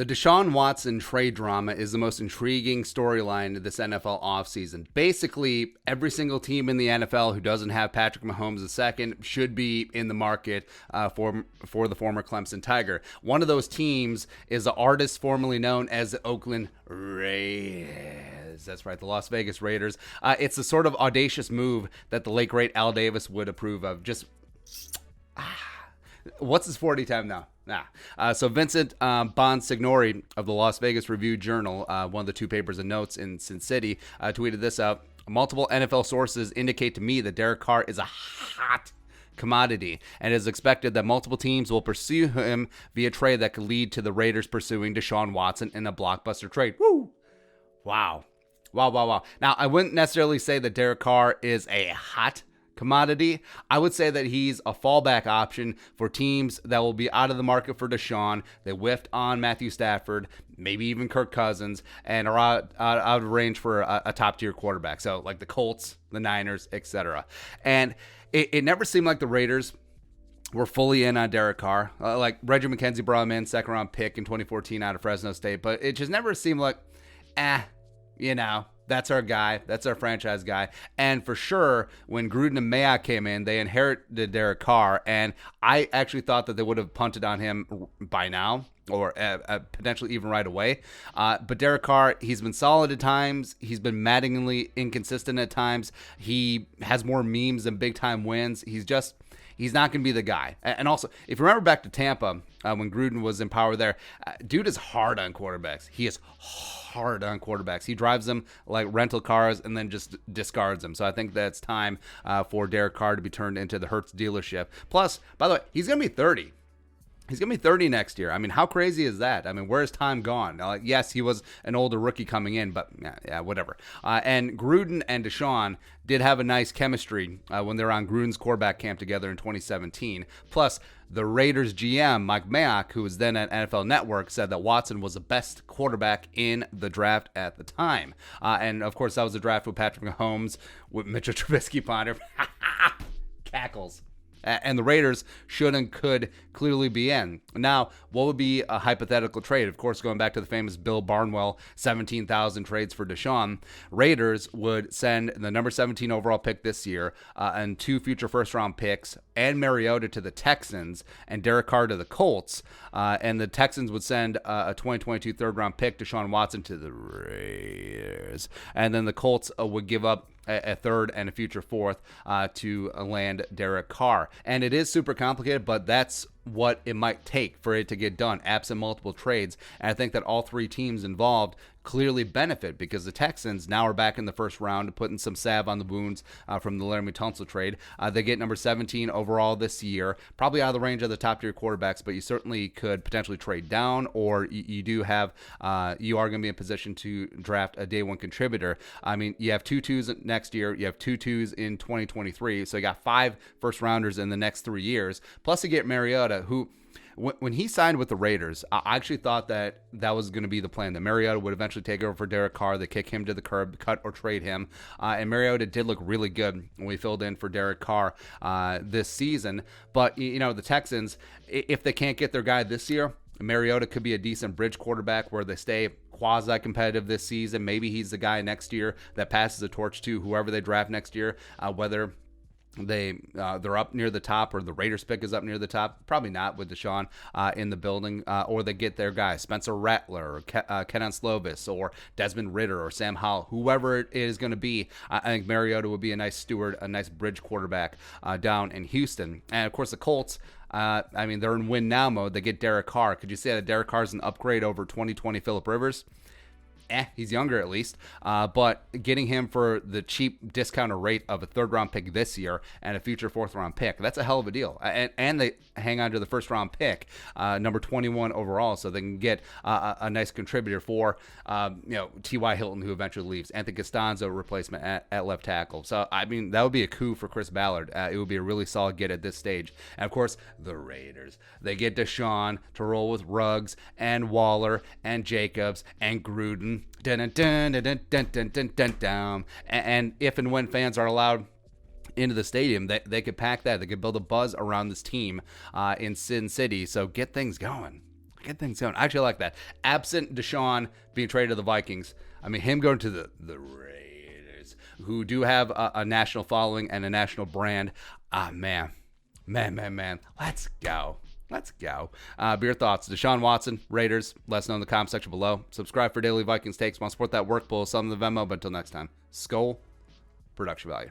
The Deshaun Watson trade drama is the most intriguing storyline of this NFL offseason. Basically, every single team in the NFL who doesn't have Patrick Mahomes II should be in the market for the former Clemson Tiger. One of those teams is the artist formerly known as the Oakland Raiders. That's right, the Las Vegas Raiders. It's the sort of audacious move that the late great Al Davis would approve of. What's his 40 time now? So Vincent Bonsignori of the Las Vegas Review-Journal, one of the two papers and notes in Sin City, tweeted this out. Multiple NFL sources indicate to me that Derek Carr is a hot commodity, and it is expected that multiple teams will pursue him via trade that could lead to the Raiders pursuing Deshaun Watson in a blockbuster trade. Woo! Wow. Now, I wouldn't necessarily say that Derek Carr is a hot commodity. I would say that he's a fallback option for teams that will be out of the market for Deshaun. They whiffed on Matthew Stafford, maybe even Kirk Cousins, and are out of range for a top-tier quarterback. So, like the Colts, the Niners, etc. And it never seemed like the Raiders were fully in on Derek Carr. Like Reggie McKenzie brought him in, second-round pick in 2014 out of Fresno State, but it just never seemed like, that's our guy. That's our franchise guy. And for sure, when Gruden and Mayock came in, they inherited Derek Carr. And I actually thought that they would have punted on him by now, or potentially even right away. But Derek Carr, he's been solid at times. He's been maddeningly inconsistent at times. He has more memes than big-time wins. He's not going to be the guy. And also, if you remember back to Tampa, when Gruden was in power there, dude is hard on quarterbacks. He is hard on quarterbacks. He drives them like rental cars and then just discards them. So I think that's time for Derek Carr to be turned into the Hertz dealership. Plus, by the way, he's going to be 30. He's going to be 30 next year. I mean, how crazy is that? I mean, where's time gone? Yes, he was an older rookie coming in, but yeah, whatever. And Gruden and Deshaun did have a nice chemistry when they were on Gruden's quarterback camp together in 2017. Plus, the Raiders GM, Mike Mayock, who was then at NFL Network, said that Watson was the best quarterback in the draft at the time. And, of course, that was the draft with Patrick Mahomes, with Mitchell Trubisky ponder. Cackles. And the Raiders should and could clearly be in. Now, what would be a hypothetical trade? Of course, going back to the famous Bill Barnwell 17,000 trades for Deshaun, Raiders would send the number 17 overall pick this year and 2 future first-round picks and Mariota to the Texans and Derek Carr to the Colts. And the Texans would send a 2022 third-round pick, Deshaun Watson, to the Raiders. And then the Colts would give up a third and a future fourth to land Derek Carr. And it is super complicated, but that's what it might take for it to get done, absent multiple trades. And I think that all three teams involved clearly benefit because the Texans now are back in the first round, putting some salve on the wounds from the Laramie Tunsil trade. They get number 17 overall this year, probably out of the range of the top tier quarterbacks, but you certainly could potentially trade down, or you do have, you are going to be in position to draft a day one contributor. I mean, you have 2 twos next year, you have 2 twos in 2023, so you got 5 first rounders in the next 3 years, plus you get Mariota, who, when he signed with the Raiders, I actually thought that was going to be the plan, that Mariota would eventually take over for Derek Carr. They kick him to the curb, cut or trade him. And Mariota did look really good when we filled in for Derek Carr this season. But, the Texans, if they can't get their guy this year, Mariota could be a decent bridge quarterback where they stay quasi-competitive this season. Maybe he's the guy next year that passes the torch to whoever they draft next year, whether they're up near the top or the Raiders pick is up near the top. Probably not with Deshaun in the building, or they get their guy, Spencer Rattler or Kenan Slovis or Desmond Ridder or Sam Howell, whoever it is going to be. I think Mariota would be a nice steward, a nice bridge quarterback down in Houston. And of course the Colts, they're in win now mode. They get Derek Carr. Could you say that Derek Carr is an upgrade over 2020 Phillip Rivers? He's younger at least, but getting him for the cheap discounted rate of a third-round pick this year and a future fourth-round pick, that's a hell of a deal. And they hang on to the first-round pick, number 21 overall, so they can get a nice contributor for, T.Y. Hilton, who eventually leaves, Anthony Costanzo replacement at left tackle. So, that would be a coup for Chris Ballard. It would be a really solid get at this stage. And, of course, the Raiders. They get Deshaun to roll with Ruggs and Waller and Jacobs and Gruden. And if and when fans are allowed into the stadium, they could pack that. They could build a buzz around this team in Sin City. So get things going. Get things going. I actually like that. Absent Deshaun being traded to the Vikings, I mean, him going to the Raiders, who do have a national following and a national brand. Man. Let's go. Be your thoughts. Deshaun Watson, Raiders. Let us know in the comment section below. Subscribe for daily Vikings takes. Want to support that work? Pull some of the Venmo. But until next time, Skol, production value.